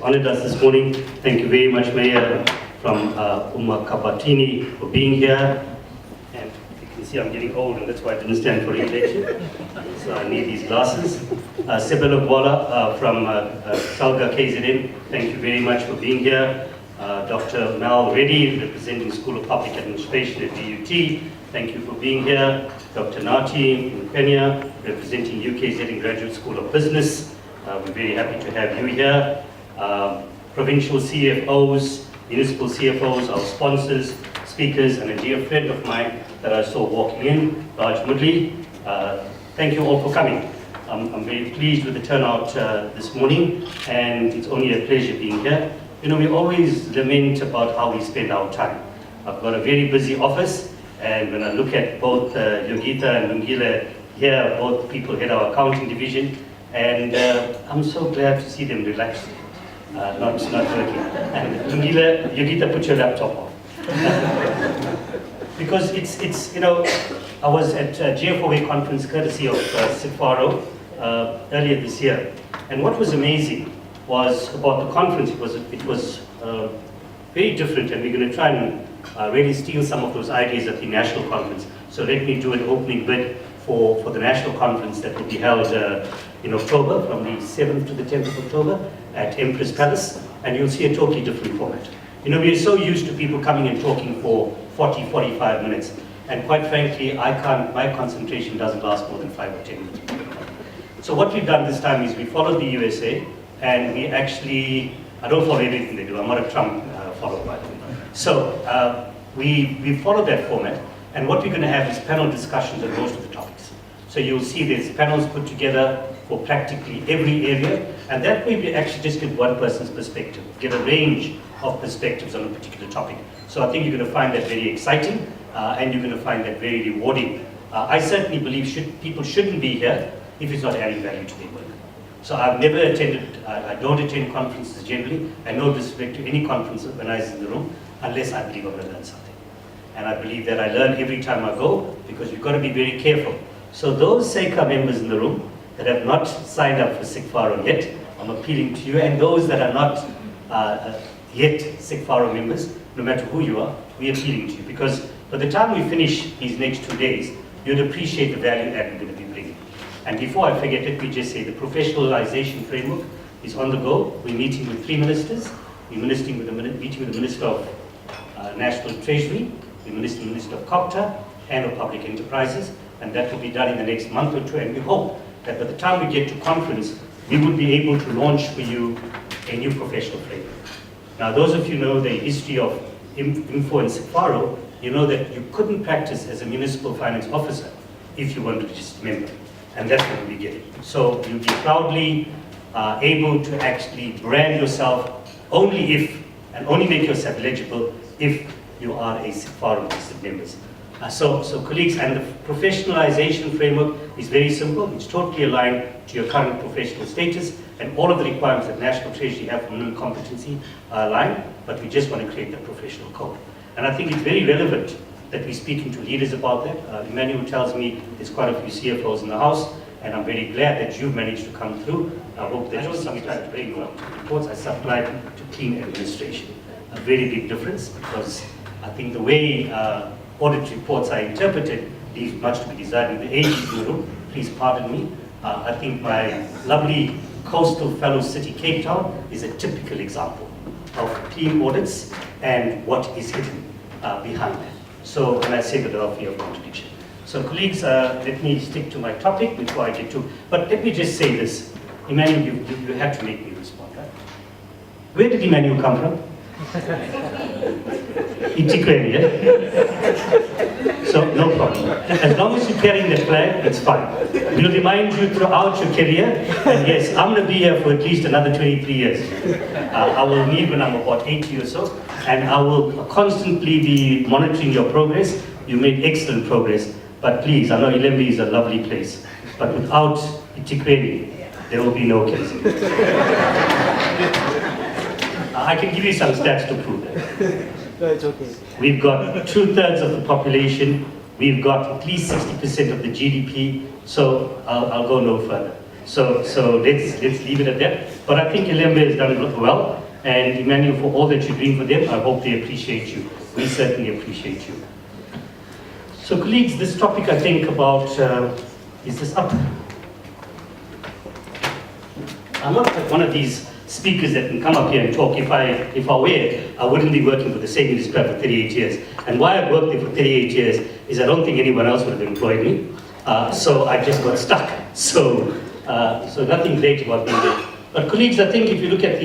honored us this morning. Thank you very much, Mayor from Umhlanga for being here. And you can see I'm getting old, and that's why I didn't stand for re-election. So I need these glasses. Sebelo Gwala from SALGA KZN, thank you very much for being here. Dr. Mal Reddy, representing School of Public Administration at DUT, thank you for being here. Dr. Nati Kenya, representing UKZN Graduate School of Business, we're very happy to have you here. Provincial CFOs, municipal CFOs, our sponsors, speakers, and a dear friend of mine that I saw walking in, Raj Mudli. Thank you all for coming. I'm very pleased with the turnout this morning, and it's only a pleasure being here. You know, we always lament about how we spend our time. I've got a very busy office, and when I look at both Yogita and Lungile here, both people head our accounting division, and I'm so glad to see them relaxed, not working. And Lungile, Yogita, put your laptop on. Because it's you know, I was at GFOE conference courtesy of CIGFARO earlier this year, and what was amazing was about the conference. It was very different, and we're going to try and really steal some of those ideas at the national conference. So let me do an opening bid for the national conference that will be held in October, from the 7th to the 10th of October at Empress Palace, and you'll see a totally different format. You know, we're so used to people coming and talking for 40, 45 minutes, and quite frankly, my concentration doesn't last more than 5 or 10 minutes. So what we've done this time is we followed the USA, and we actually, I don't follow everything they do, I'm not a Trump follower, by the way. So we followed that format, and what we're going to have is panel discussions on most of the topics. So you'll see there's panels put together for practically every area, and that way we actually just get one person's perspective, get a range of perspectives on a particular topic. So I think you're going to find that very exciting, and you're going to find that very rewarding. I certainly believe people shouldn't be here if it's not adding value to their work. So I've never attended, I don't attend conferences generally, and no disrespect to any conference when I was in the room, unless I believe I'm going to learn something. And I believe that I learn every time I go, because you've got to be very careful. So those SECA members in the room that have not signed up for CIGFARO yet, I'm appealing to you, and those that are not yet CIGFARO members, no matter who you are, we're appealing to you, because by the time we finish these next 2 days, you'd appreciate the value add we're going to be bringing. And before I forget it, we just say the professionalization framework is on the go. We're meeting with 3 ministers. We're meeting with the Minister of National Treasury, we're meeting with the Minister of COPTA and of Public Enterprises, and that will be done in the next month or 2, and we hope that by the time we get to conference, we will be able to launch for you a new professional framework. Now, those of you know the history of Info and CIGFARO, you know that you couldn't practice as a municipal finance officer if you wanted to just member. And that's what we get. So you'll be proudly able to actually brand yourself only if, and only make yourself eligible if you are a CIGFARO registered members. So colleagues, and the professionalization framework is very simple. It's totally aligned to your current professional status, and all of the requirements that National Treasury have for minimum competency are aligned, but we just want to create that professional code. And I think it's very relevant that we're speaking to leaders about that. Emmanuel tells me there's quite a few CFOs in the house, and I'm very glad that you've managed to come through. I hope that you subscribe to very well reports. I subscribe to clean administration. A very big difference, because I think the way audit reports are interpreted leaves much to be desired. With the ages in the room, please pardon me. I think my lovely coastal fellow city, Cape Town, is a typical example of clean audits and what is hidden behind that. So, and I say that without fear of contradiction. So colleagues, let me stick to my topic before I get to, but let me just say this. Emmanuel, you had to make me respond, right? Where did Emmanuel come from? Itikweli, yeah? So, no problem. As long as you're carrying the flag, it's fine. We'll remind you throughout your career, and yes, I'm going to be here for at least another 23 years. I will leave when I'm about 80 or so, and I will constantly be monitoring your progress. You made excellent progress, but please, I know Ilembe is a lovely place, but without Itikweli, there will be no KZN. I can give you some stats to prove that. No, it's okay. We've got 2/3 of the population. We've got at least 60% of the GDP. So I'll go no further. So let's leave it at that. But I think Ilembe has done it well, and Emmanuel, for all that you're doing for them, I hope they appreciate you. We certainly appreciate you. So colleagues, this topic I think about, is this up? I'm not one of these speakers that can come up here and talk. If I were it, I wouldn't be working for the same municipal for 38 years. And why I've worked there for 38 years is I don't think anyone else would have employed me. So I just got stuck. So nothing great about being there. But colleagues, I think if you look at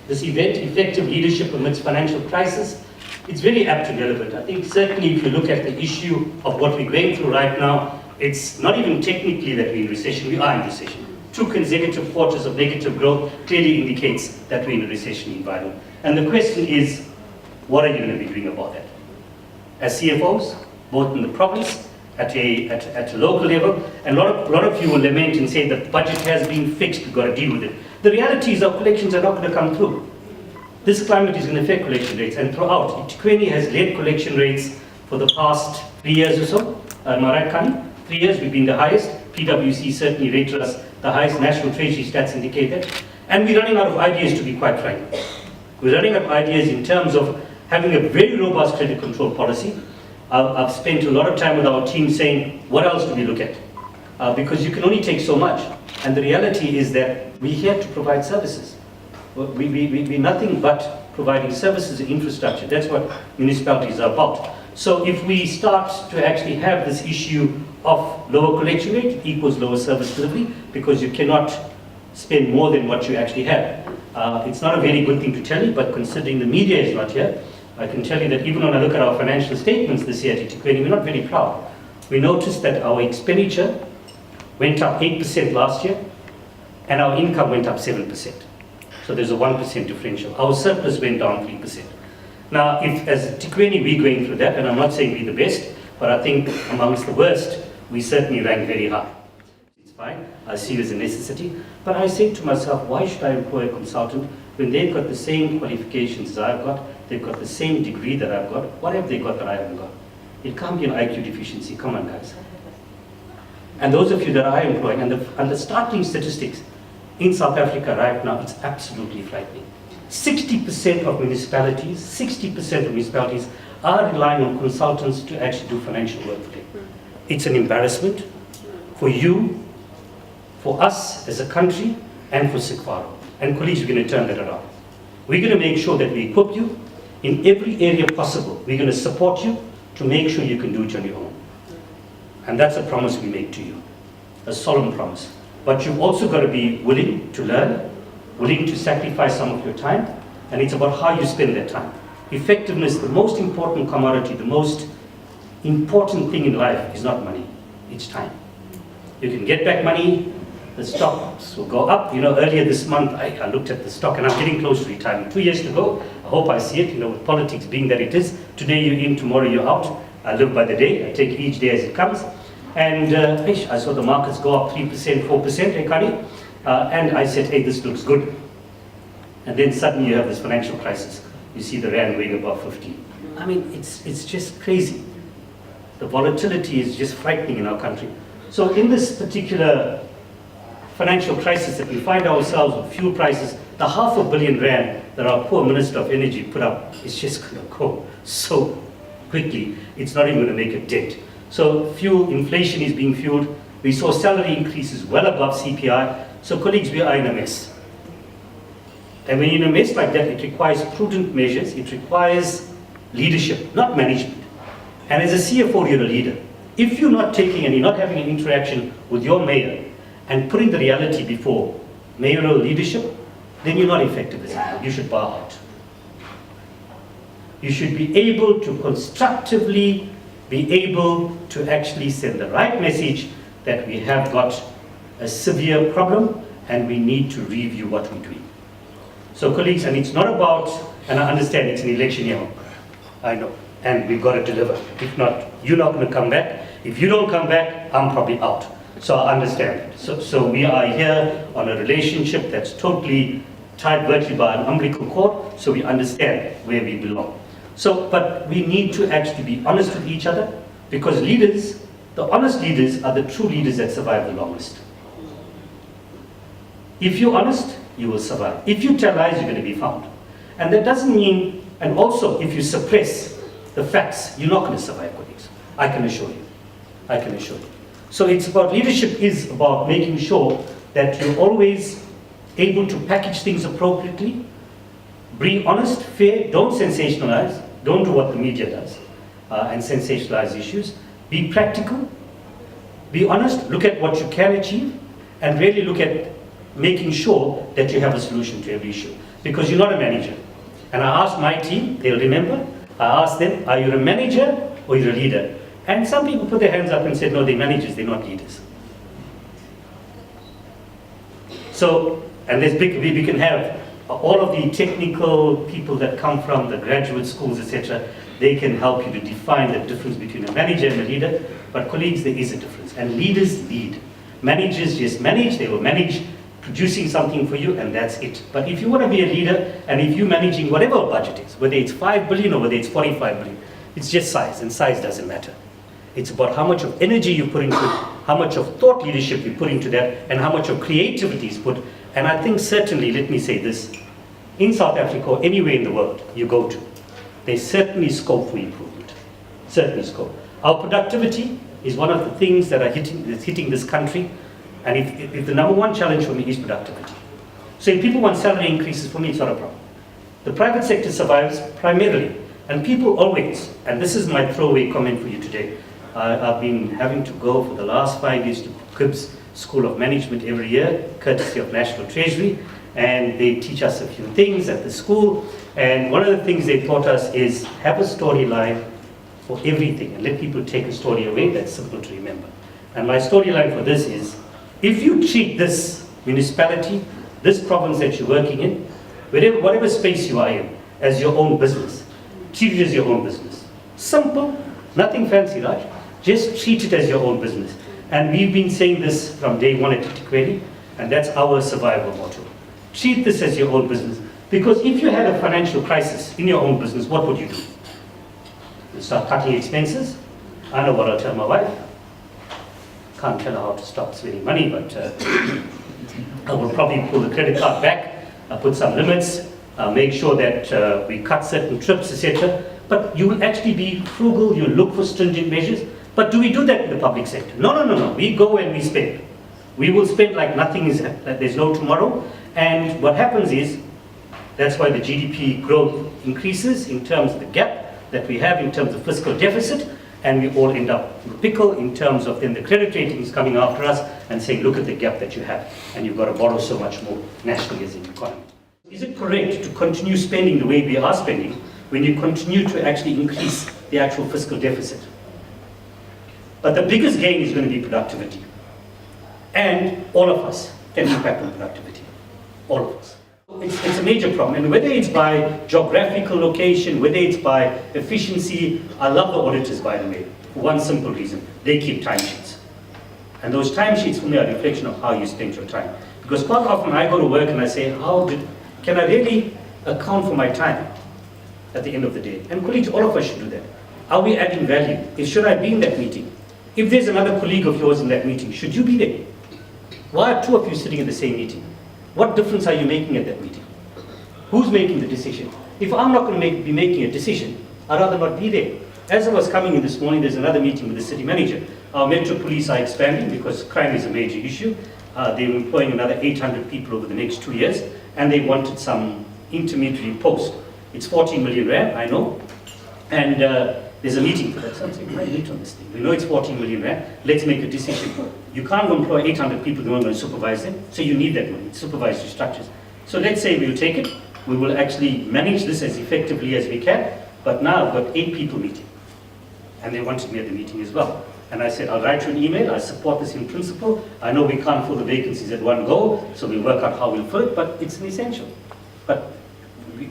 this event, effective leadership amidst financial crisis, it's very apt and relevant. I think certainly if you look at the issue of what we're going through right now, it's not even technically that we're in recession, we are in recession. 2 consecutive quarters of negative growth clearly indicates that we're in a recession environment. And the question is, what are you going to be doing about that? As CFOs, both in the province, at a local level, and a lot of you will lament and say the budget has been fixed, we've got to deal with it. The reality is our collections are not going to come through. This climate is going to affect collection rates, and throughout, eThekwini has led collection rates for the past 3 years or so. Am I right, Kani? 3 years, we've been the highest. PwC certainly rated us the highest. National Treasury stats indicate that. And we're running out of ideas, to be quite frank. We're running out of ideas in terms of having a very robust credit control policy. I've spent a lot of time with our team saying, what else do we look at? Because you can only take so much. And the reality is that we're here to provide services. We're nothing but providing services and infrastructure. That's what municipalities are about. So if we start to actually have this issue of lower collection rate, it equals lower service delivery, because you cannot spend more than what you actually have. It's not a very good thing to tell you, but considering the media is not here, I can tell you that even when I look at our financial statements this year at eThekwini, we're not very proud. We noticed that our expenditure went up 8% last year, and our income went up 7%. So there's a 1% differential. Our surplus went down 3%. Now, if as eThekwini we're going through that, and I'm not saying we're the best, but I think amongst the worst, we certainly rank very high. It's fine, I see it as a necessity. But I say to myself, why should I employ a consultant when they've got the same qualifications as I've got, they've got the same degree that I've got? What have they got that I haven't got? It can't be an IQ deficiency, come on guys. And those of you that I employ, and the startling statistics in South Africa right now, it's absolutely frightening. 60% of municipalities are relying on consultants to actually do financial work for them. It's an embarrassment for you, for us as a country, and for CIGFARO. And colleagues, we're going to turn that around. We're going to make sure that we equip you in every area possible. We're going to support you to make sure you can do it on your own. And that's a promise we make to you, a solemn promise. But you've also got to be willing to learn, willing to sacrifice some of your time, and it's about how you spend that time. Effectiveness, the most important commodity, the most important thing in life is not money, it's time. You can get back money, the stocks will go up. You know, earlier this month, I looked at the stock, and I'm getting close to retirement. 2 years to go, I hope I see it, you know, with politics being that it is. Today you're in, tomorrow you're out. I live by the day, I take each day as it comes. And I saw the markets go up 3%, 4%, Kani? And I said, hey, this looks good. And then suddenly you have this financial crisis. You see the rand going above 50. I mean, it's just crazy. The volatility is just frightening in our country. So in this particular financial crisis that we find ourselves with fuel prices, the R500 million that our poor Minister of Energy put up is just going to go so quickly, it's not even going to make a dent. So fuel inflation is being fueled. We saw salary increases well above CPI. So colleagues, we are in a mess. And when you're in a mess like that, it requires prudent measures. It requires leadership, not management. And as a CFO, you're a leader. If you're not taking and you're not having an interaction with your mayor and putting the reality before mayoral leadership, then you're not effective as a leader. You should bow out. You should be able to constructively be able to actually send the right message that we have got a severe problem and we need to review what we're doing. So colleagues, and it's not about, and I understand it's an election year, I know, and we've got to deliver. If not, you're not going to come back. If you don't come back, I'm probably out. So I understand. So we are here on a relationship that's totally tied virtually by an umbilical cord, so we understand where we belong. So, but we need to actually be honest with each other, because leaders, the honest leaders are the true leaders that survive the longest. If you're honest, you will survive. If you tell lies, you're going to be found. And that doesn't mean, and also if you suppress the facts, you're not going to survive, colleagues. I can assure you. I can assure you. So it's about, leadership is about making sure that you're always able to package things appropriately, be honest, fair, don't sensationalize, don't do what the media does, and sensationalize issues. Be practical, be honest, look at what you can achieve, and really look at making sure that you have a solution to every issue. Because you're not a manager. And I asked my team, they'll remember, I asked them, are you a manager or you're a leader? And some people put their hands up and said, no, they're managers, they're not leaders. So, and there's big, we can have all of the technical people that come from the graduate schools, etc. They can help you to define the difference between a manager and a leader. But colleagues, there is a difference. And leaders lead. Managers just manage, they will manage producing something for you, and that's it. But if you want to be a leader, and if you're managing whatever a budget is, whether it's 5 billion or whether it's 45 billion, it's just size, and size doesn't matter. It's about how much of energy you put into it, how much of thought leadership you put into that, and how much of creativity is put. And I think certainly, let me say this, in South Africa or anywhere in the world you go to, there's certainly scope for improvement. Certainly scope. Our productivity is one of the things that that's hitting this country. And if the number one challenge for me is productivity. So if people want salary increases, for me it's not a problem. The private sector survives primarily. And people always, and this is my throwaway comment for you today, I've been having to go for the last 5 years to KIBS School of Management every year, courtesy of National Treasury, and they teach us a few things at the school. And one of the things they taught us is have a storyline for everything and let people take a story away that's simple to remember. And my storyline for this is, if you treat this municipality, this province that you're working in, whatever space you are in, as your own business, treat it as your own business. Simple, nothing fancy, right? Just treat it as your own business. And we've been saying this from day one at Tikweli, and that's our survival motto. Treat this as your own business. Because if you had a financial crisis in your own business, what would you do? You start cutting expenses. I know what I'll tell my wife. Can't tell her how to stop spending money, but I will probably pull the credit card back, put some limits, make sure that we cut certain trips, etc. But you will actually be frugal, you look for stringent measures. But do we do that in the public sector? No, no, no, no. We go and we spend. We will spend like nothing is, like there's no tomorrow. And what happens is, that's why the GDP growth increases in terms of the gap that we have in terms of fiscal deficit, and we all end up in the pickle in terms of then the credit ratings coming after us and saying, look at the gap that you have, and you've got to borrow so much more nationally as an economy. Is it correct to continue spending the way we are spending when you continue to actually increase the actual fiscal deficit? But the biggest gain is going to be productivity. And all of us can impact on productivity. All of us. It's a major problem. And whether it's by geographical location, whether it's by efficiency, I love the auditors, by the way, for one simple reason. They keep timesheets. And those timesheets for me are a reflection of how you spend your time. Because quite often I go to work and I say, can I really account for my time at the end of the day? And colleagues, all of us should do that. Are we adding value? Should I be in that meeting? If there's another colleague of yours in that meeting, should you be there? Why are two of you sitting in the same meeting? What difference are you making at that meeting? Who's making the decision? If I'm not going to be making a decision, I'd rather not be there. As I was coming in this morning, there's another meeting with the city manager. Our metro police are expanding because crime is a major issue. They're employing another 800 people over the next 2 years, and they wanted some intermediary post. It's 14 million rand, I know, and there's a meeting for that. So I'm saying, why late on this thing? We know it's 14 million rand, let's make a decision. You can't employ 800 people, you're not going to supervise them, so you need that money, supervise your structures. So let's say we'll take it, we will actually manage this as effectively as we can, but now I've got 8 people meeting, and they wanted me at the meeting as well. And I said, I'll write you an email, I support this in principle, I know we can't fill the vacancies at one go, so we'll work out how we'll fill it, but it's an essential. But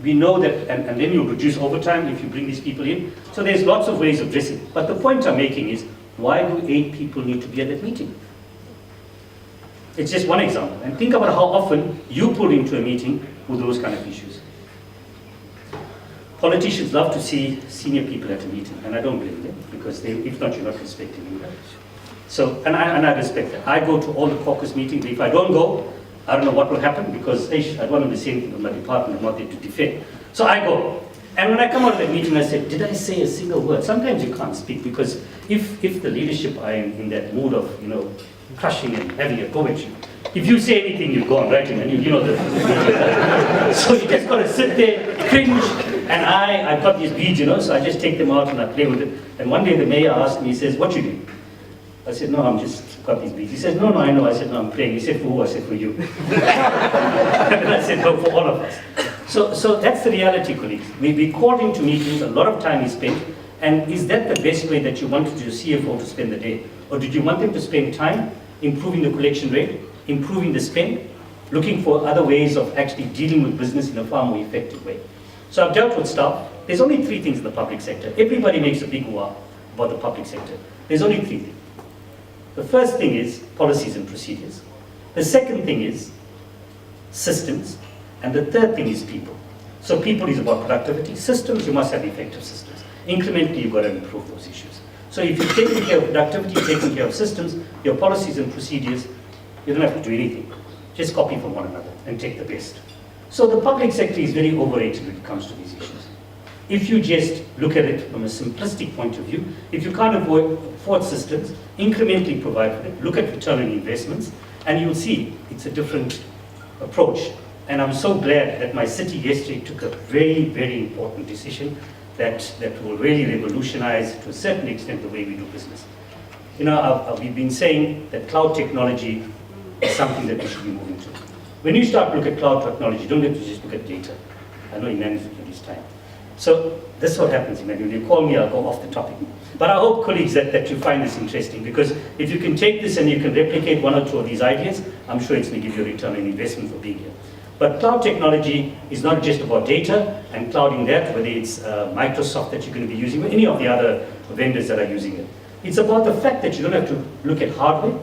we know that, and then you'll reduce overtime if you bring these people in. So there's lots of ways of addressing it. But the point I'm making is, why do 8 people need to be at that meeting? It's just one example. And think about how often you pull into a meeting with those kind of issues. Politicians love to see senior people at a meeting, and I don't blame them, because if not, you're not respecting them. So, and I respect that. I go to all the caucus meetings. If I don't go, I don't know what will happen because I don't want to be saying to my department, I'm not there to defend. So I go. And when I come out of that meeting, I said, did I say a single word? Sometimes you can't speak because if the leadership are in that mood of, crushing and having a go at you, if you say anything, you're gone, right? And you know the so you just got to sit there, cringe. And I've got these beads, so I just take them out and I play with it. And one day the mayor asked me, he says, what you do? I said, no, I'm just got these beads. He says, no, I know. I said, no, I'm praying. He said, for who? I said, for you. And I said, no, for all of us. So that's the reality, colleagues. We called into meetings, a lot of time is spent, and is that the best way that you wanted your CFO to spend the day? Or did you want them to spend time improving the collection rate, improving the spend, looking for other ways of actually dealing with business in a far more effective way? So I've dealt with staff. There's only 3 things in the public sector. Everybody makes a big hoo-ha about the public sector. There's only 3 things. The first thing is policies and procedures. The second thing is systems. And the third thing is people. So people is about productivity. Systems, you must have effective systems. Incrementally, you've got to improve those issues. So if you're taking care of productivity, taking care of systems, your policies and procedures, you don't have to do anything. Just copy from one another and take the best. So the public sector is very overrated when it comes to these issues. If you just look at it from a simplistic point of view, if you can't afford systems, incrementally provide for it, look at return on investments, and you'll see it's a different approach. And I'm so glad that my city yesterday took a very, very important decision that will really revolutionize, to a certain extent, the way we do business. We've been saying that cloud technology is something that we should be moving to. When you start to look at cloud technology, you don't have to just look at data. I know Emmanuel's at this time. So this is what happens, Emmanuel. You call me, I'll go off the topic. But I hope, colleagues, that you find this interesting, because if you can take this and you can replicate 1 or 2 of these ideas, I'm sure it's going to give you a return on investment for being here. But cloud technology is not just about data and clouding that, whether it's Microsoft that you're going to be using or any of the other vendors that are using it. It's about the fact that you don't have to look at hardware.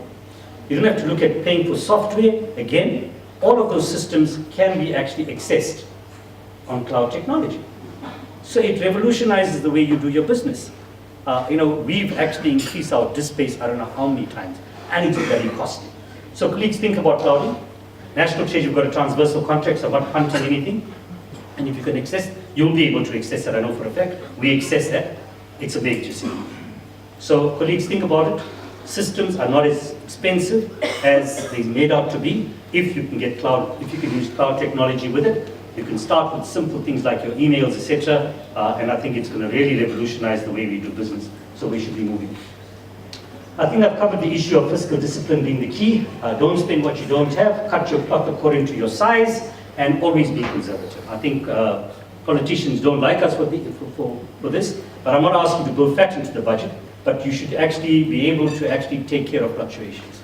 You don't have to look at paying for software. Again, all of those systems can be actually accessed on cloud technology. So it revolutionizes the way you do your business. We've actually increased our disk space, I don't know how many times, and it's very costly. So colleagues, think about clouding. National Treasury, you've got a transversal contract, so I'm not punting anything. And if you can access, you'll be able to access that, I know for a fact. We access that. It's a big issue. So colleagues, think about it. Systems are not as expensive as they're made out to be. If you can get cloud, if you can use cloud technology with it, you can start with simple things like your emails, etc. And I think it's going to really revolutionize the way we do business. So we should be moving. I think I've covered the issue of fiscal discipline being the key. Don't spend what you don't have, cut your cloth according to your size, and always be conservative. I think politicians don't like us for this, but I'm not asking to build fat into the budget, but you should actually be able to actually take care of fluctuations.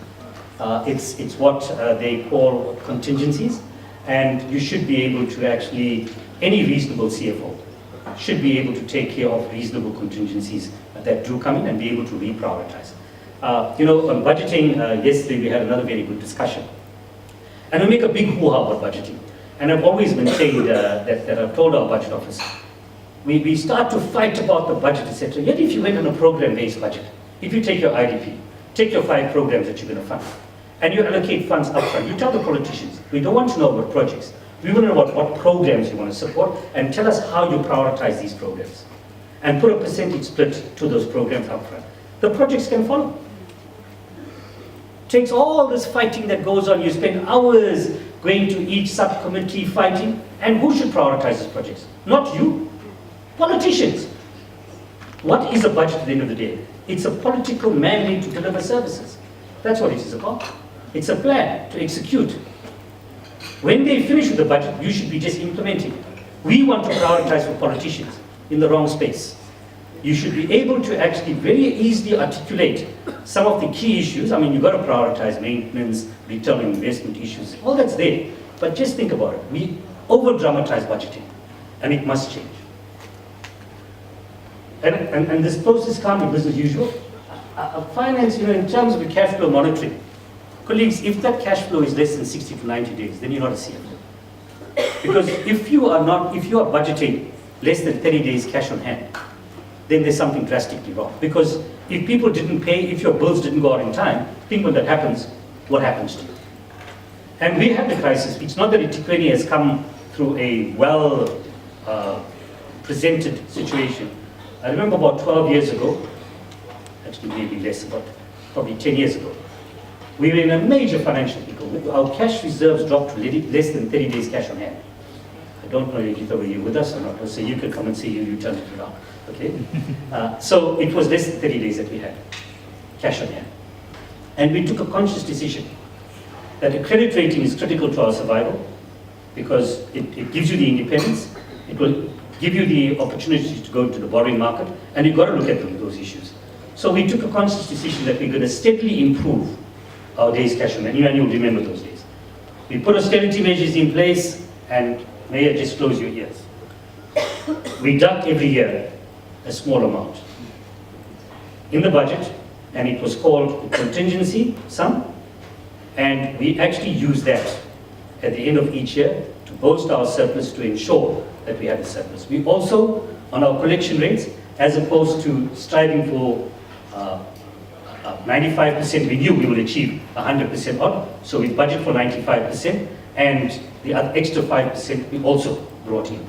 It's what they call contingencies, and you should be able to actually, any reasonable CFO should be able to take care of reasonable contingencies that do come in and be able to reprioritize. On budgeting, yesterday we had another very good discussion. And we make a big hoo-ha about budgeting. And I've always maintained that I've told our budget office, we start to fight about the budget, etc. Yet if you went on a program-based budget, if you take your IDP, take your 5 programs that you're going to fund, and you allocate funds upfront, you tell the politicians, we don't want to know about projects. We want to know about what programs you want to support, and tell us how you prioritize these programs. And put a percentage split to those programs upfront. The projects can follow. Takes all this fighting that goes on. You spend hours going to each subcommittee fighting, and who should prioritize these projects? Not you, politicians. What is a budget at the end of the day? It's a political mandate to deliver services. That's what it is about. It's a plan to execute. When they finish with the budget, you should be just implementing it. We want to prioritize for politicians in the wrong space. You should be able to actually very easily articulate some of the key issues. I mean, you've got to prioritize maintenance, return on investment issues, all that's there. But just think about it. We over-dramatize budgeting, and it must change. And this process can't be business as usual. Finance, in terms of the cash flow monitoring, colleagues, if that cash flow is less than 60 to 90 days, then you're not a CFO. Because if you are budgeting less than 30 days cash on hand, then there's something drastically wrong. Because if people didn't pay, if your bills didn't go out in time, think when that happens, what happens to you? And we had the crisis. It's not that eThekwini has come through a well presented situation. I remember about 12 years ago, actually maybe less, about probably 10 years ago, we were in a major financial pickle. Our cash reserves dropped to less than 30 days cash on hand. I don't know if were you with us or not, so you could come and see you turned it around. Okay? So it was less than 30 days that we had cash on hand. And we took a conscious decision that a credit rating is critical to our survival because it gives you the independence, it will give you the opportunity to go to the borrowing market, and you've got to look at those issues. So we took a conscious decision that we're going to steadily improve our days cash on hand. And you'll remember those days. We put austerity measures in place, and may I just close your ears. We duck every year a small amount in the budget, and it was called the contingency sum, and we actually use that at the end of each year to bolster our surplus to ensure that we have a surplus. We also, on our collection rates, as opposed to striving for 95%, we knew we would achieve 100% odd, so we budget for 95%, and the other extra 5% we also brought in.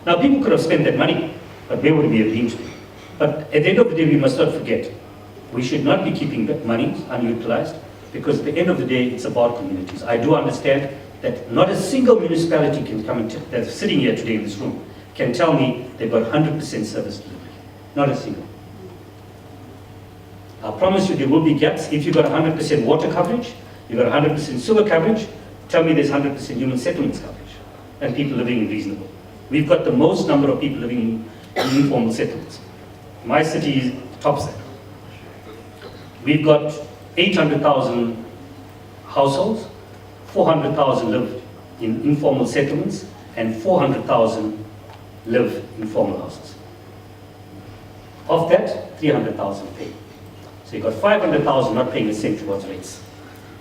Now, people could have spent that money, but where would we have been to? But at the end of the day, we must not forget, we should not be keeping that money unutilized, because at the end of the day, it's about communities. I do understand that not a single municipality can come and that's sitting here today in this room can tell me they've got 100% service delivery. Not a single. I promise you there will be gaps. If you've got 100% water coverage, you've got 100% sewer coverage, tell me there's 100% human settlements coverage and people living in reasonable. We've got the most number of people living in informal settlements. My city tops that. We've got 800,000 households, 400,000 live in informal settlements, and 400,000 live in formal houses. Of that, 300,000 pay. So you've got 500,000 not paying a cent towards rates.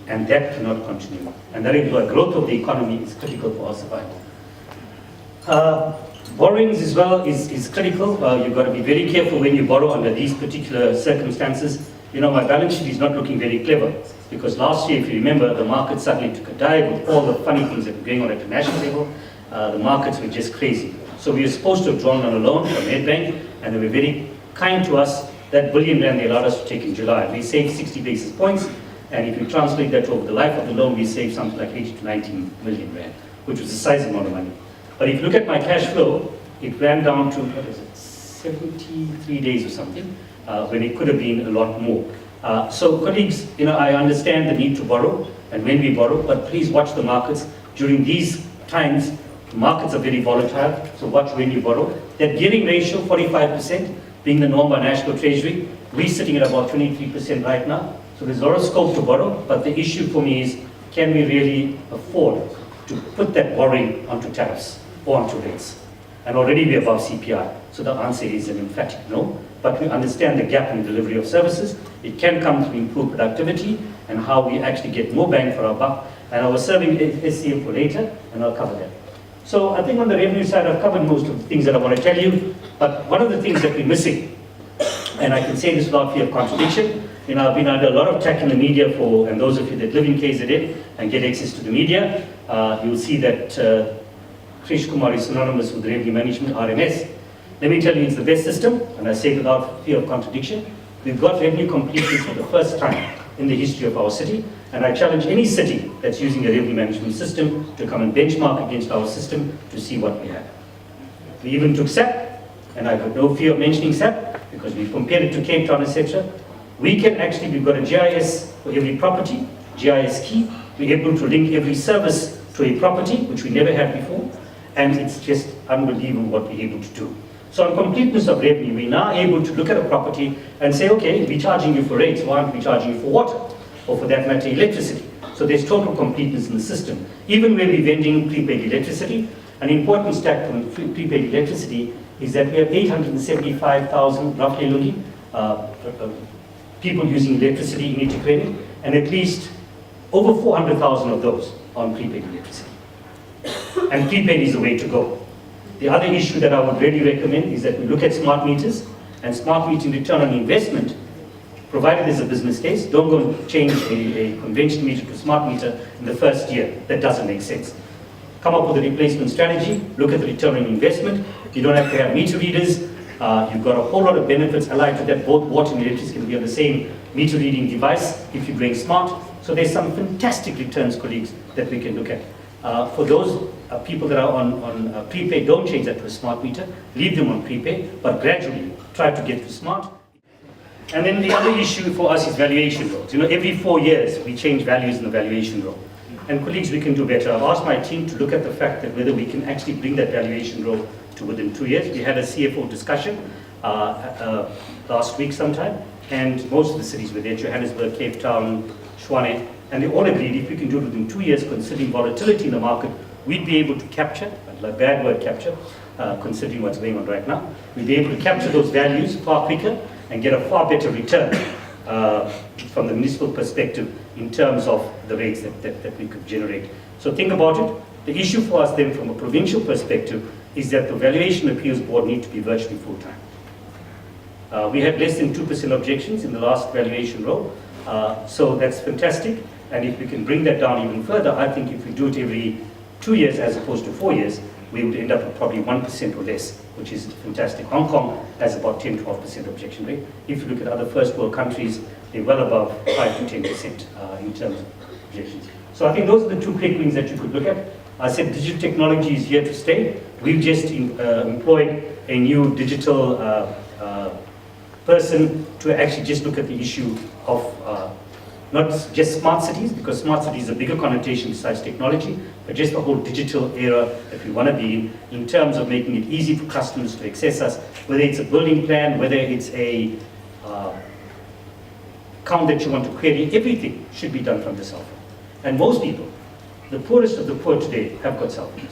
And that cannot continue. And that is why growth of the economy is critical for our survival. Borrowings as well is critical. You've got to be very careful when you borrow under these particular circumstances. You know, my balance sheet is not looking very clever because last year, if you remember, the market suddenly took a dive with all the funny things that were going on at the national level. The markets were just crazy. So we were supposed to have drawn on a loan from Nedbank, and they were very kind to us. That billion rand they allowed us to take in July. We saved 60 basis points, and if you translate that over the life of the loan, we saved something like 80 to 90 million rand, which was a sizable amount of money. But if you look at my cash flow, it ran down to, 73 days or something, when it could have been a lot more. So colleagues, you know, I understand the need to borrow, and when we borrow, but please watch the markets. During these times, markets are very volatile, so watch when you borrow. That gearing ratio, 45%, being the norm by National Treasury, we're sitting at about 23% right now. So there's a lot of scope to borrow, but the issue for me is, can we really afford to put that borrowing onto tariffs or onto rates? And already we're above CPI. So the answer is an emphatic no, but we understand the gap in delivery of services. It can come through improved productivity and how we actually get more bang for our buck. And I was serving SCM for later, and I'll cover that. So I think on the revenue side, I've covered most of the things that I want to tell you, but one of the things that we're missing, and I can say this without fear of contradiction, you know, I've been under a lot of attack in the media for, and those of you that live in KZN and get access to the media, you'll see that Kumar is synonymous with revenue management, RMS. Let me tell you, it's the best system, and I say it without fear of contradiction. We've got revenue completeness for the first time in the history of our city, and I challenge any city that's using a revenue management system to come and benchmark against our system to see what we have. We even took SAP, and I've got no fear of mentioning SAP, because we've compared it to Cape Town, etc. We can actually, we've got a GIS for every property, GIS key. We're able to link every service to a property, which we never had before, and it's just unbelievable what we're able to do. So on completeness of revenue, we're now able to look at a property and say, okay, we're charging you for rates, why aren't we charging you for water? Or for that matter, electricity. So there's total completeness in the system. Even where we're vending prepaid electricity, an important stat on prepaid electricity is that we have 875,000, roughly looking, people using electricity in eThekwini, and at least over 400,000 of those on prepaid electricity. And prepaid is the way to go. The other issue that I would really recommend is that we look at smart meters, and smart metering return on investment provided there's a business case. Don't go and change a conventional meter to a smart meter in the first year. That doesn't make sense. Come up with a replacement strategy, look at the return on investment. You don't have to have meter readers. You've got a whole lot of benefits allied to that. Both water and electricity can be on the same meter reading device if you're going smart. So there's some fantastic returns, colleagues, that we can look at. For those people that are on prepaid, don't change that to a smart meter. Leave them on prepaid, but gradually try to get to smart. And then the other issue for us is valuation roles. You know, every 4 years we change values in the valuation role. And colleagues, we can do better. I've asked my team to look at the fact that whether we can actually bring that valuation role to within 2 years. We had a CFO discussion last week sometime, and most of the cities were there, Johannesburg, Cape Town, Tshwane, and they all agreed if we can do it within 2 years, considering volatility in the market, we'd be able to capture, a bad word capture, considering what's going on right now, we'd be able to capture those values far quicker and get a far better return from the municipal perspective in terms of the rates that we could generate. So think about it. The issue for us then from a provincial perspective is that the Valuation Appeals Board need to be virtually full-time. We had less than 2% objections in the last valuation roll, so that's fantastic. And if we can bring that down even further, I think if we do it every 2 years as opposed to 4 years, we would end up with probably 1% or less, which is fantastic. Hong Kong has about 10-12% objection rate. If you look at other first world countries, they're well above 5 to 10% in terms of objections. So I think those are the 2 quick wins that you could look at. I said digital technology is here to stay. We've just employed a new digital person to actually just look at the issue of not just smart cities, because smart cities is a bigger connotation besides technology, but just the whole digital era that we want to be in terms of making it easy for customers to access us, whether it's a building plan, whether it's a account that you want to query, everything should be done from the cell phone. And most people, the poorest of the poor today, have got cell phones.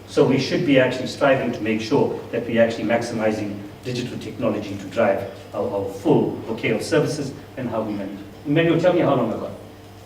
So we should be actually striving to make sure that we're actually maximizing digital technology to drive our full bouquet of services and how we manage. Emmanuel, tell me how long I've got?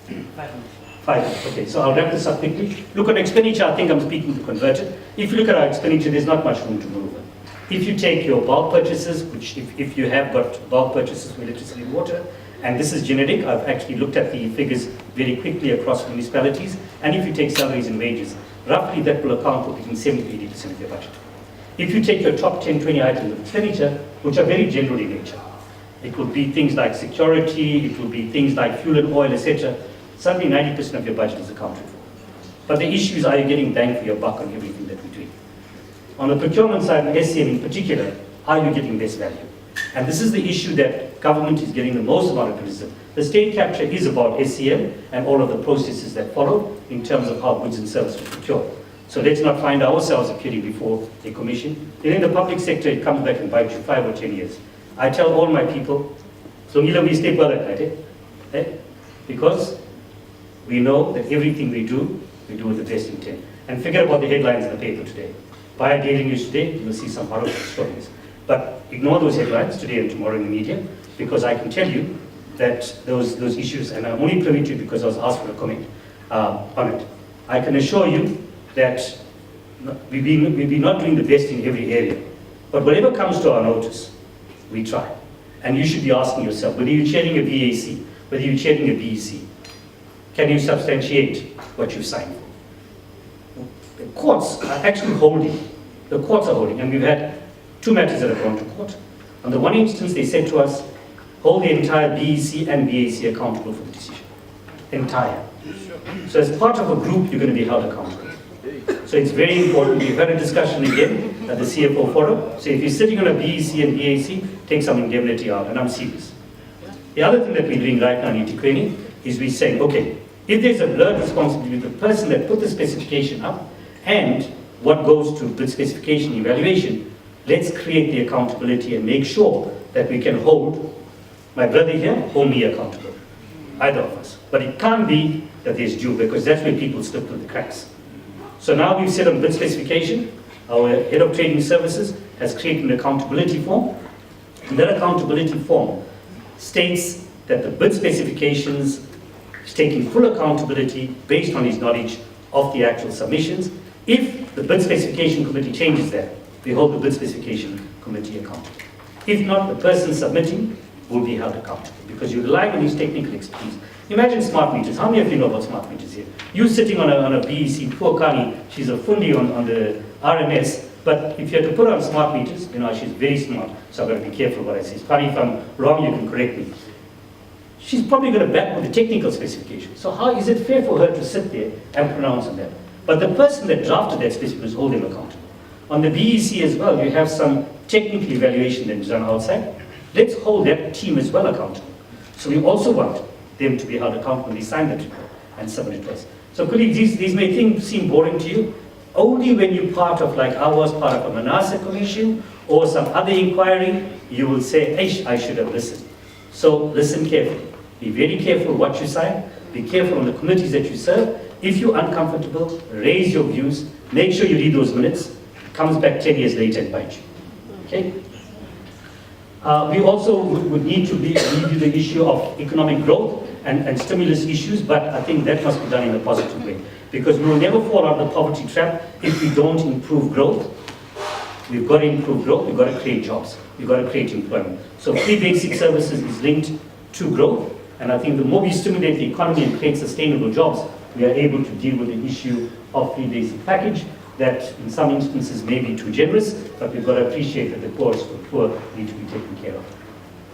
5 minutes. 5 minutes. Okay, so I'll wrap this up quickly. Look at expenditure, I think I'm speaking to converted. If you look at our expenditure, there's not much room to maneuver. If you take your bulk purchases, which if you have got bulk purchases for electricity and water, and this is generic, I've actually looked at the figures very quickly across municipalities, and if you take salaries and wages, roughly that will account for between 70 to 80% of your budget. If you take your top 10, 20 items of expenditure, which are very general in nature, it will be things like security, it will be things like fuel and oil, etc. Suddenly 90% of your budget is accounted for. But the issue is, are you getting bang for your buck on everything that we're doing? On the procurement side, and SCM in particular, are you getting best value? And this is the issue that government is getting the most amount of criticism. The state capture is about SCM and all of the processes that follow in terms of how goods and services are procured. So let's not find ourselves appearing before a commission. Then in the public sector, it comes back and bites you 5 or 10 years. I tell all my people, so we stay well at night, eh? Because we know that everything we do with the best intent. And forget about the headlines in the paper today. Buy a daily news today, you will see some horrible stories. But ignore those headlines today and tomorrow in the media, because I can tell you that those issues, and I'm only privy to it because I was asked for a comment on it. I can assure you that we've been not doing the best in every area. But whatever comes to our notice, we try. And you should be asking yourself, whether you're chairing a BAC, whether you're chairing a BEC, can you substantiate what you've signed for? The courts are actually holding. The courts are holding. And we've had 2 matters that have gone to court. On the one instance, they said to us, hold the entire BEC and BAC accountable for the decision. Entire. So as part of a group, you're going to be held accountable. So it's very important. We've had a discussion again at the CFO forum. So if you're sitting on a BEC and BAC, take some indemnity out, and I'm serious. The other thing that we're doing right now in Itiqueni is we're saying, okay, if there's a blurred responsibility with the person that put the specification up and what goes to the specification evaluation, let's create the accountability and make sure that we can hold my brother here, hold me accountable, either of us. But it can't be that there's due, because that's where people slip through the cracks. So now we've set up bid specification. Our head of trading services has created an accountability form. And that accountability form states that the bid specifications is taking full accountability based on his knowledge of the actual submissions. If the bid specification committee changes that, we hold the bid specification committee accountable. If not, the person submitting will be held accountable because you rely on his technical expertise. Imagine smart meters. How many of you know about smart meters here? You sitting on a BEC, poor Kani, she's a fundi on the RMS, but if you had to put on smart meters, you know, she's very smart, so I've got to be careful what I say. Kani, if I'm wrong, you can correct me. She's probably going to back with the technical specification. So how is it fair for her to sit there and pronounce on that? But the person that drafted that specification is hold him accountable. On the BEC as well, you have some technical evaluation that is done outside. Let's hold that team as well accountable. So we also want them to be held accountable when they sign that report and submit it to us. So colleagues, these may seem boring to you. Only when you're part of, like I was part of a Manasa commission or some other inquiry, you will say, I should have listened. So listen carefully. Be very careful what you sign. Be careful on the committees that you serve. If you're uncomfortable, raise your views. Make sure you read those minutes. It comes back 10 years later and bite you. Okay? We also would need to review the issue of economic growth and stimulus issues, but I think that must be done in a positive way. Because we will never fall out of the poverty trap if we don't improve growth. We've got to improve growth, we've got to create jobs, we've got to create employment. So free basic services is linked to growth, and I think the more we stimulate the economy and create sustainable jobs, we are able to deal with the issue of free basic package that in some instances may be too generous, but we've got to appreciate that the poorest of the poor need to be taken care of.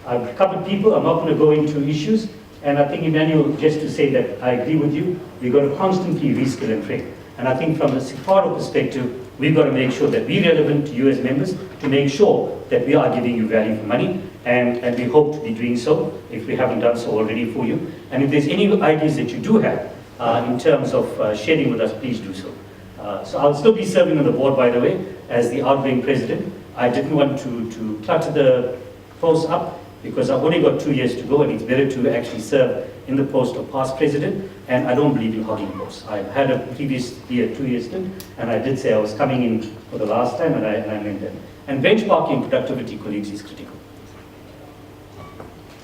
I've covered people, I'm not going to go into issues, and I think, Emmanuel, just to say that I agree with you, we've got to constantly reskill and train. And I think from the CIGFARO perspective, we've got to make sure that we're relevant to you as members to make sure that we are giving you value for money, and we hope to be doing so if we haven't done so already for you. And if there's any ideas that you do have in terms of sharing with us, please do so. So I'll still be serving on the board, by the way, as the outgoing president. I didn't want to clutter the post up because I've only got 2 years to go, and it's better to actually serve in the post of past president, and I don't believe in hogging posts. I've had a previous 2-year stint, and I did say I was coming in for the last time, and I meant that. And benchmarking productivity, colleagues, is critical.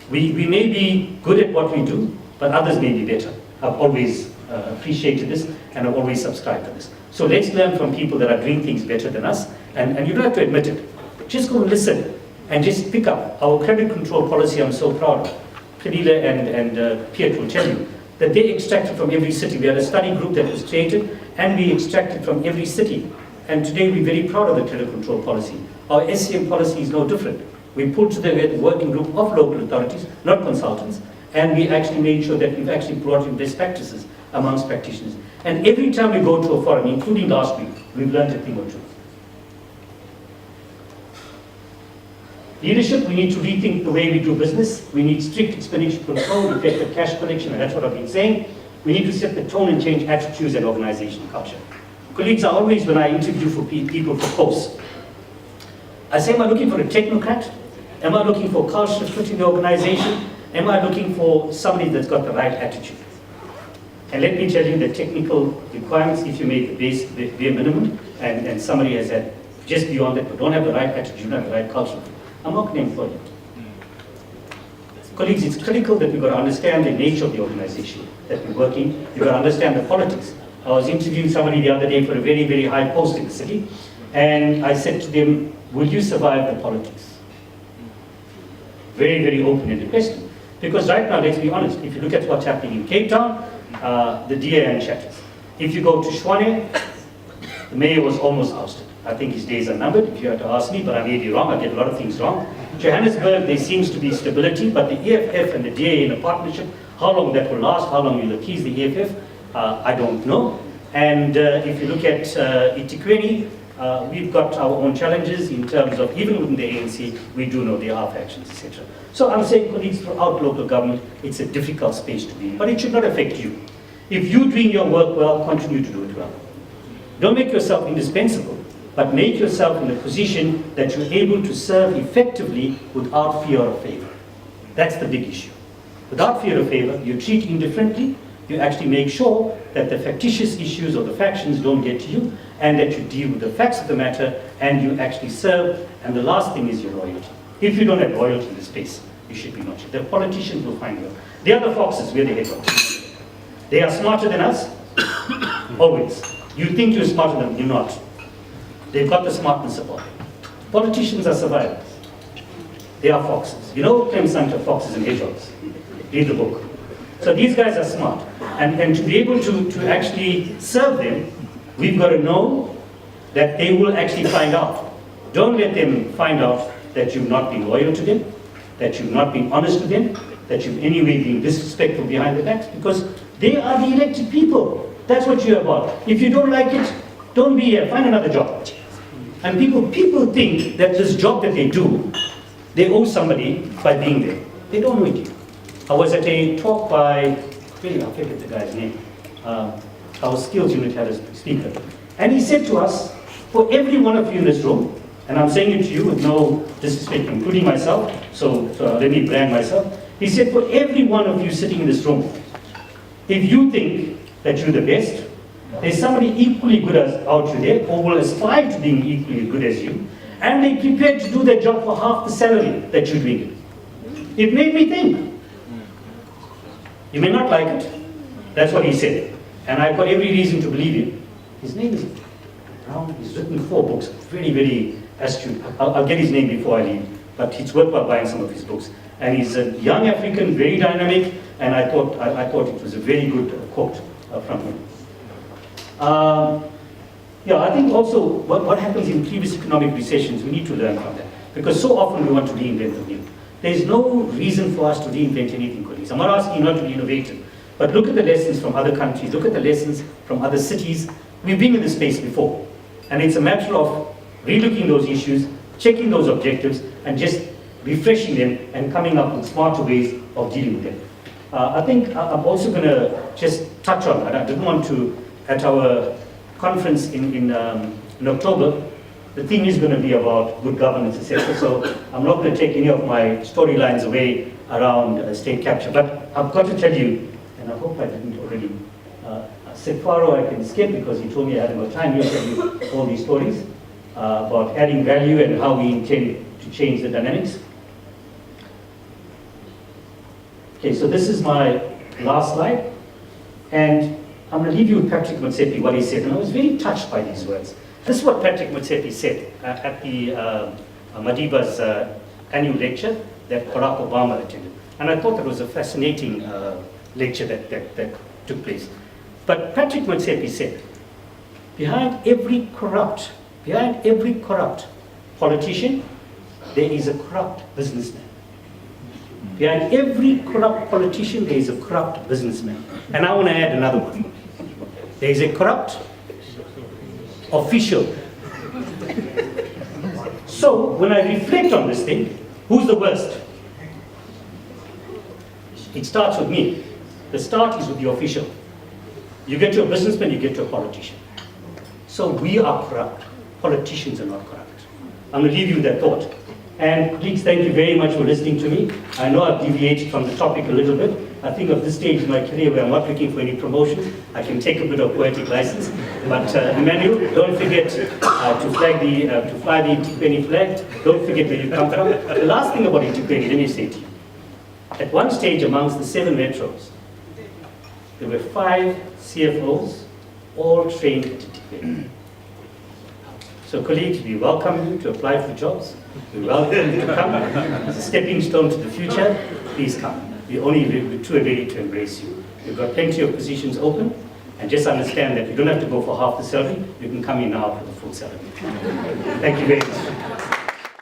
We may be good at what we do, but others may be better. I've always appreciated this, and I've always subscribed to this. So let's learn from people that are doing things better than us, and you don't have to admit it. Just go and listen, and just pick up. Our credit control policy, I'm so proud of. Kadila and Piet will tell you that they extracted from every city. We had a study group that was created, and we extracted from every city. And today we're very proud of the credit control policy. Our SCM policy is no different. We pulled together a working group of local authorities, not consultants, and we actually made sure that we've actually brought in best practices amongst practitioners. And every time we go to a forum, including last week, we've learned a thing or two. Leadership, we need to rethink the way we do business. We need strict expenditure control, effective cash collection, and that's what I've been saying. We need to set the tone and change attitudes and organizational culture. Colleagues, I always, when I interview for people for posts, I say, am I looking for a technocrat? Am I looking for cultural fit in the organization? Am I looking for somebody that's got the right attitude? And let me tell you the technical requirements, if you make the bare minimum, and somebody has had just beyond that, but don't have the right attitude, don't have the right culture, I'm not going to employ you. Colleagues, it's critical that we've got to understand the nature of the organization that we're working. You've got to understand the politics. I was interviewing somebody the other day for a very, very high post in the city, and I said to them, will you survive the politics? Very, very open-ended question. Because right now, let's be honest, if you look at what's happening in Cape Town, the DAN chatters. If you go to Shwane, the mayor was almost ousted. I think his days are numbered, if you had to ask me, but I may be wrong, I get a lot of things wrong. Johannesburg, there seems to be stability, but the EFF and the DA in a partnership, how long that will last, how long will appease the EFF, I don't know. And if you look at eThekwini, we've got our own challenges in terms of, even within the ANC, we do know there are factions, etc. So I'm saying, colleagues, throughout local government, it's a difficult space to be in, but it should not affect you. If you're doing your work well, continue to do it well. Don't make yourself indispensable, but make yourself in a position that you're able to serve effectively without fear of favor. That's the big issue. Without fear of favor, you treat indifferently, you actually make sure that the factitious issues of the factions don't get to you, and that you deal with the facts of the matter, and you actually serve. And the last thing is your loyalty. If you don't have loyalty in the space, you should be not. The politicians will find you. The other foxes, we're the hedgehogs. They are smarter than us, always. You think you're smarter than them, you're not. They've got the smartness about them. Politicians are survivors. They are foxes. You know, Clem Santa, foxes and hedgehogs. Read the book. So these guys are smart. And to be able to actually serve them, we've got to know that they will actually find out. Don't let them find out that you've not been loyal to them, that you've not been honest to them, that you've anyway been disrespectful behind their backs, because they are the elected people. That's what you're about. If you don't like it, don't be here, find another job. And people think that this job that they do, they owe somebody by being there. They don't know it. I was at a talk by, really, I forget the guy's name. Our skills unit had a speaker. And he said to us, for every one of you in this room, and I'm saying it to you with no disrespect, including myself, so let me brand myself. He said, for every one of you sitting in this room, if you think that you're the best, there's somebody equally good as out there, or will aspire to being equally good as you, and they're prepared to do their job for half the salary that you're doing it. It made me think. You may not like it. That's what he said. And I've got every reason to believe him. His name is Brown. He's written 4 books. Very, very astute. I'll get his name before I leave. But it's worthwhile buying some of his books. And he's a young African, very dynamic. And I thought it was a very good quote from him. Yeah, I think also what happens in previous economic recessions, we need to learn from that. Because so often we want to reinvent the wheel. There's no reason for us to reinvent anything, colleagues. I'm not asking you not to be innovative, but look at the lessons from other countries, look at the lessons from other cities. We've been in this space before. And it's a matter of relooking those issues, checking those objectives, and just refreshing them and coming up with smarter ways of dealing with them. I think I'm also going to just touch on that. I didn't want to, at our conference in October, the theme is going to be about good governance, etc. So I'm not going to take any of my storylines away around state capture. But I've got to tell you, and I hope I didn't already, CIGFARO I can skip because he told me I hadn't got time. He'll tell you all these stories about adding value and how we intend to change the dynamics. Okay, so this is my last slide. And I'm going to leave you with Patrick Motsepe, what he said. And I was very touched by these words. This is what Patrick Motsepe said at the Madiba's annual lecture that Barack Obama attended. And I thought that was a fascinating lecture that took place. But Patrick Motsepe said, behind every corrupt politician, there is a corrupt businessman. Behind every corrupt politician, there is a corrupt businessman. And I want to add another one. There is a corrupt official. So when I reflect on this thing, who's the worst? It starts with me. The start is with the official. You get to a businessman, you get to a politician. So we are corrupt. Politicians are not corrupt. I'm going to leave you with that thought. And please, thank you very much for listening to me. I know I've deviated from the topic a little bit. I think of this stage in my career where I'm not looking for any promotion, I can take a bit of poetic license. But Emmanuel, don't forget to fly the Itikweni flag. Don't forget where you come from. The last thing about Itikweni, let me say to you. At one stage amongst the 7 metros, there were 5 CFOs, all trained at Itikweni. So colleagues, we welcome you to apply for jobs. We welcome you to come. As a stepping stone to the future, please come. We're too ready to embrace you. We've got plenty of positions open, and just understand that you don't have to go for half the salary. You can come in now for the full salary. Thank you very much.